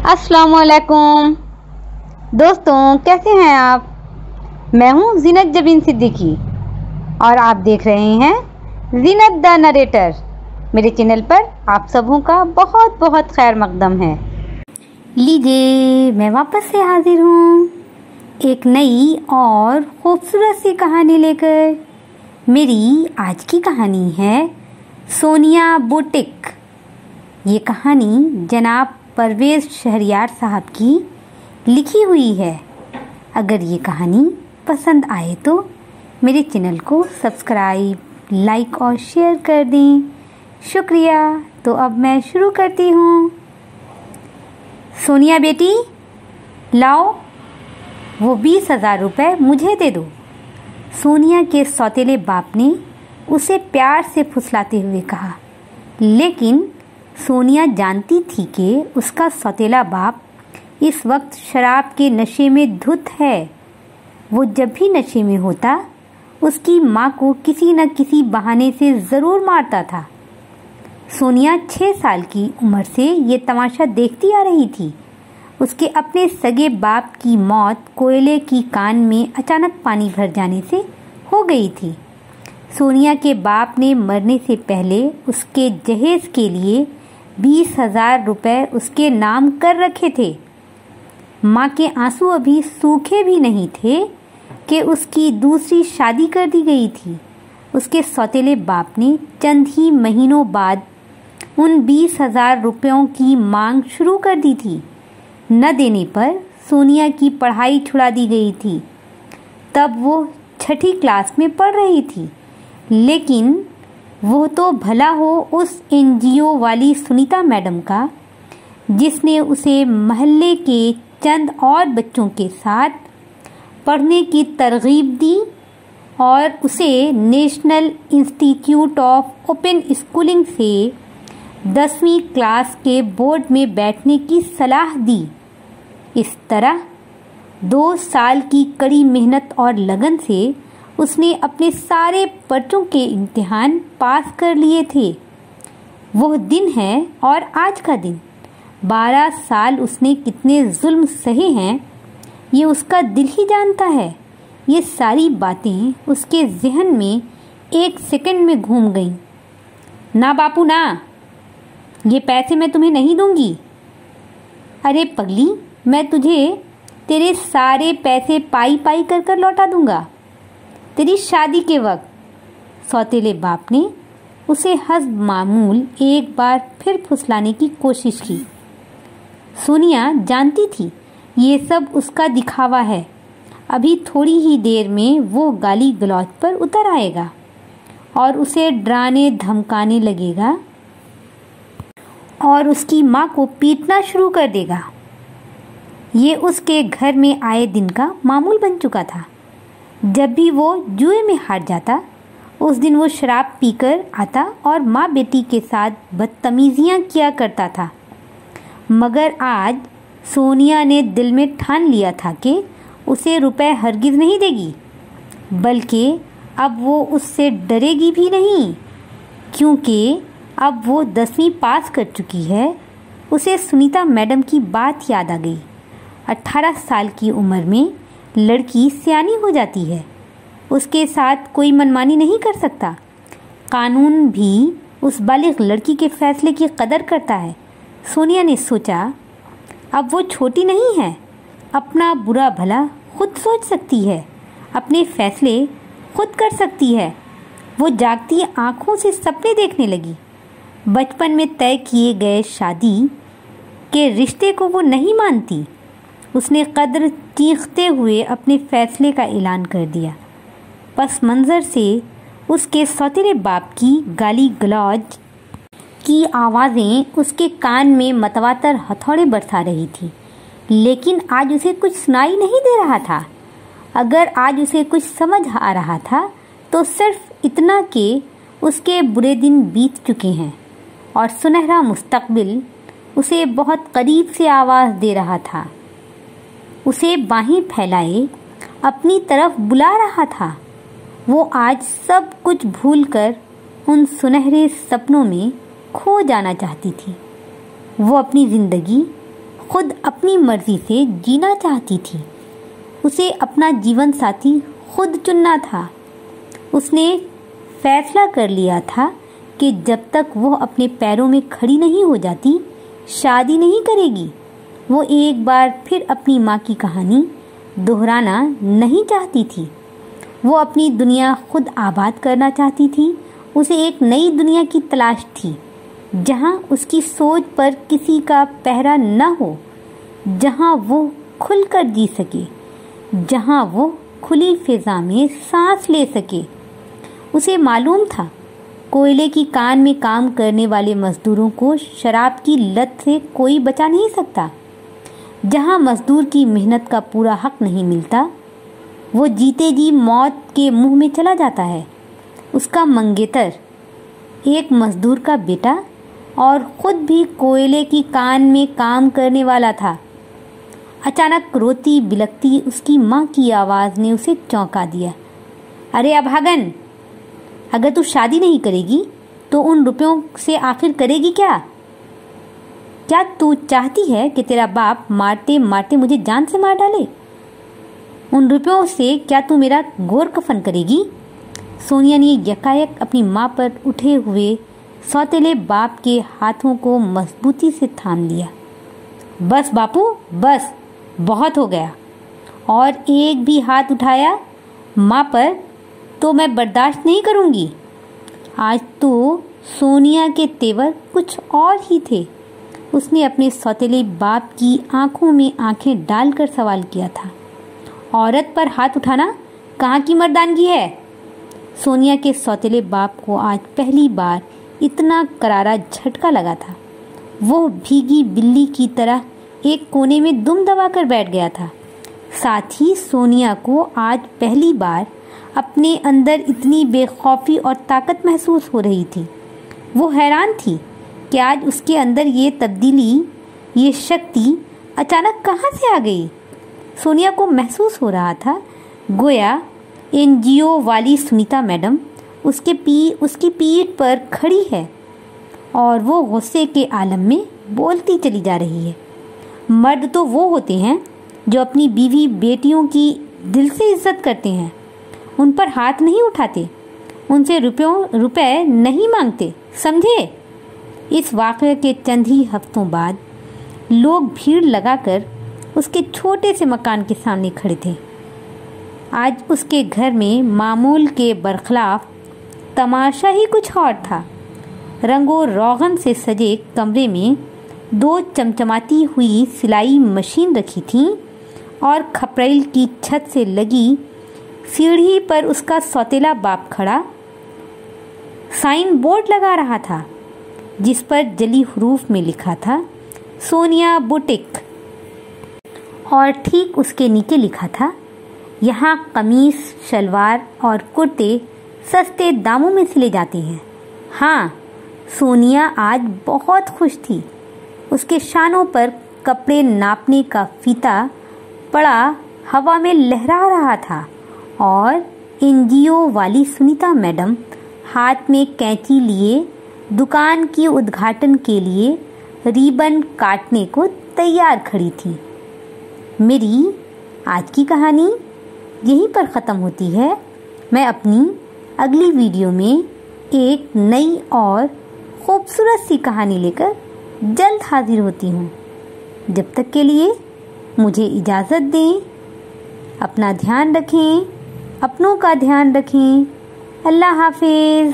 अस्सलामुअलैकुम दोस्तों, कैसे हैं आप। मैं हूं ज़ीनत जबीन सिद्दीकी और आप देख रहे हैं ज़ीनत द नरेटर। मेरे चैनल पर आप सबों का बहुत बहुत खैर मकदम है। लीजिए, मैं वापस से हाजिर हूं एक नई और खूबसूरत सी कहानी लेकर। मेरी आज की कहानी है सोनिया बुटीक। ये कहानी जनाब परवेज़ शहरयार साहब की लिखी हुई है। अगर ये कहानी पसंद आए तो मेरे चैनल को सब्सक्राइब, लाइक और शेयर कर दें। शुक्रिया। तो अब मैं शुरू करती हूँ। सोनिया बेटी, लाओ वो 20,000 रुपये मुझे दे दो। सोनिया के सौतेले बाप ने उसे प्यार से फुसलाते हुए कहा, लेकिन सोनिया जानती थी कि उसका सौतेला बाप इस वक्त शराब के नशे में धुत है। वो जब भी नशे में होता उसकी माँ को किसी न किसी बहाने से ज़रूर मारता था। सोनिया 6 साल की उम्र से ये तमाशा देखती आ रही थी। उसके अपने सगे बाप की मौत कोयले की कान में अचानक पानी भर जाने से हो गई थी। सोनिया के बाप ने मरने से पहले उसके जहेज के लिए 20,000 रुपये उसके नाम कर रखे थे। माँ के आंसू अभी सूखे भी नहीं थे कि उसकी दूसरी शादी कर दी गई थी। उसके सौतेले बाप ने चंद ही महीनों बाद उन 20,000 रुपयों की मांग शुरू कर दी थी। न देने पर सोनिया की पढ़ाई छुड़ा दी गई थी। तब वो 6ठी क्लास में पढ़ रही थी। लेकिन वो तो भला हो उस NGO वाली सुनीता मैडम का, जिसने उसे मोहल्ले के चंद और बच्चों के साथ पढ़ने की तरगीब दी और उसे national institute of open schooling से 10वीं क्लास के बोर्ड में बैठने की सलाह दी। इस तरह 2 साल की कड़ी मेहनत और लगन से उसने अपने सारे पर्चों के इम्तिहान पास कर लिए थे। वह दिन है और आज का दिन। 12 साल उसने कितने जुल्म सहे हैं ये उसका दिल ही जानता है। ये सारी बातें उसके जहन में एक सेकंड में घूम गईं। ना बापू ना, ये पैसे मैं तुम्हें नहीं दूंगी। अरे पगली, मैं तुझे तेरे सारे पैसे पाई पाई कर कर लौटा दूंगा तेरी शादी के वक्त। सौतेले बाप ने उसे हस्ब मामूल एक बार फिर फुसलाने की कोशिश की। सोनिया जानती थी ये सब उसका दिखावा है। अभी थोड़ी ही देर में वो गाली गलौज पर उतर आएगा और उसे डराने धमकाने लगेगा और उसकी माँ को पीटना शुरू कर देगा। ये उसके घर में आए दिन का मामूल बन चुका था। जब भी वो जुए में हार जाता, उस दिन वो शराब पीकर आता और माँ बेटी के साथ बदतमीजियाँ किया करता था। मगर आज सोनिया ने दिल में ठान लिया था कि उसे रुपए हरगिज़ नहीं देगी, बल्कि अब वो उससे डरेगी भी नहीं, क्योंकि अब वो 10वीं पास कर चुकी है। उसे सुनीता मैडम की बात याद आ गई। 18 साल की उम्र में लड़की सियानी हो जाती है। उसके साथ कोई मनमानी नहीं कर सकता। कानून भी उस बालिग लड़की के फैसले की कदर करता है। सोनिया ने सोचा, अब वो छोटी नहीं है। अपना बुरा भला खुद सोच सकती है, अपने फैसले खुद कर सकती है। वो जागती आंखों से सपने देखने लगी। बचपन में तय किए गए शादी के रिश्ते को वो नहीं मानती। उसने कद्र चीखते हुए अपने फैसले का ऐलान कर दिया। पस मंज़र से उसके सौतेले बाप की गाली गलौज की आवाज़ें उसके कान में मतवातर हथौड़े बरसा रही थी। लेकिन आज उसे कुछ सुनाई नहीं दे रहा था। अगर आज उसे कुछ समझ आ रहा था तो सिर्फ इतना कि उसके बुरे दिन बीत चुके हैं और सुनहरा मुस्तकबिल उसे बहुत करीब से आवाज़ दे रहा था। उसे बाहें फैलाए अपनी तरफ बुला रहा था। वो आज सब कुछ भूलकर उन सुनहरे सपनों में खो जाना चाहती थी। वो अपनी ज़िंदगी खुद अपनी मर्जी से जीना चाहती थी। उसे अपना जीवन साथी खुद चुनना था। उसने फैसला कर लिया था कि जब तक वो अपने पैरों में खड़ी नहीं हो जाती, शादी नहीं करेगी। वो एक बार फिर अपनी माँ की कहानी दोहराना नहीं चाहती थी। वो अपनी दुनिया खुद आबाद करना चाहती थी। उसे एक नई दुनिया की तलाश थी, जहाँ उसकी सोच पर किसी का पहरा न हो, जहाँ वो खुलकर जी सके, जहाँ वो खुली फिजा में सांस ले सके। उसे मालूम था कोयले की कान में काम करने वाले मजदूरों को शराब की लत से कोई बचा नहीं सकता। जहाँ मजदूर की मेहनत का पूरा हक नहीं मिलता, वो जीते जी मौत के मुंह में चला जाता है। उसका मंगेतर एक मजदूर का बेटा और खुद भी कोयले की कान में काम करने वाला था। अचानक रोती बिलखती उसकी माँ की आवाज़ ने उसे चौंका दिया। अरे अभागन, अगर तू शादी नहीं करेगी तो उन रुपयों से आखिर करेगी क्या? क्या तू चाहती है कि तेरा बाप मारते मारते मुझे जान से मार डाले? उन रुपयों से क्या तू मेरा गोर कफन करेगी? सोनिया ने यकायक अपनी माँ पर उठे हुए सौतेले बाप के हाथों को मजबूती से थाम लिया। बस बापू, बस, बहुत हो गया। और एक भी हाथ उठाया माँ पर तो मैं बर्दाश्त नहीं करूँगी। आज तो सोनिया के तेवर कुछ और ही थे। उसने अपने सौतेले बाप की आंखों में आंखें डालकर सवाल किया था, औरत पर हाथ उठाना कहाँ की मर्दानगी है? सोनिया के सौतेले बाप को आज पहली बार इतना करारा झटका लगा था। वो भीगी बिल्ली की तरह एक कोने में दुम दबाकर बैठ गया था। साथ ही सोनिया को आज पहली बार अपने अंदर इतनी बेखौफी और ताकत महसूस हो रही थी। वो हैरान थी कि आज उसके अंदर ये तब्दीली, ये शक्ति अचानक कहाँ से आ गई। सोनिया को महसूस हो रहा था गोया एनजीओ वाली सुनीता मैडम उसकी पीठ पर खड़ी है और वो गुस्से के आलम में बोलती चली जा रही है। मर्द तो वो होते हैं जो अपनी बीवी बेटियों की दिल से इज्जत करते हैं, उन पर हाथ नहीं उठाते, उनसे रुपए नहीं मांगते, समझे? इस वाक़ये के चंद ही हफ्तों बाद लोग भीड़ लगाकर उसके छोटे से मकान के सामने खड़े थे। आज उसके घर में मामूल के बरखलाफ तमाशा ही कुछ और था। रंगो रोगन से सजे कमरे में 2 चमचमाती हुई सिलाई मशीन रखी थी और खपरेल की छत से लगी सीढ़ी पर उसका सौतेला बाप खड़ा साइन बोर्ड लगा रहा था, जिस पर जली हरूफ में लिखा था सोनिया बुटीक, और ठीक उसके नीचे लिखा था यहाँ कमीज, शलवार और कुर्ते सस्ते दामों में सिले जाते हैं। हाँ, सोनिया आज बहुत खुश थी। उसके शानों पर कपड़े नापने का फीता पड़ा हवा में लहरा रहा था और एनजीओ वाली सुनीता मैडम हाथ में कैंची लिए दुकान के उद्घाटन के लिए रिबन काटने को तैयार खड़ी थी। मेरी आज की कहानी यहीं पर ख़त्म होती है। मैं अपनी अगली वीडियो में एक नई और खूबसूरत सी कहानी लेकर जल्द हाजिर होती हूँ। जब तक के लिए मुझे इजाज़त दें। अपना ध्यान रखें, अपनों का ध्यान रखें। अल्लाह हाफिज़।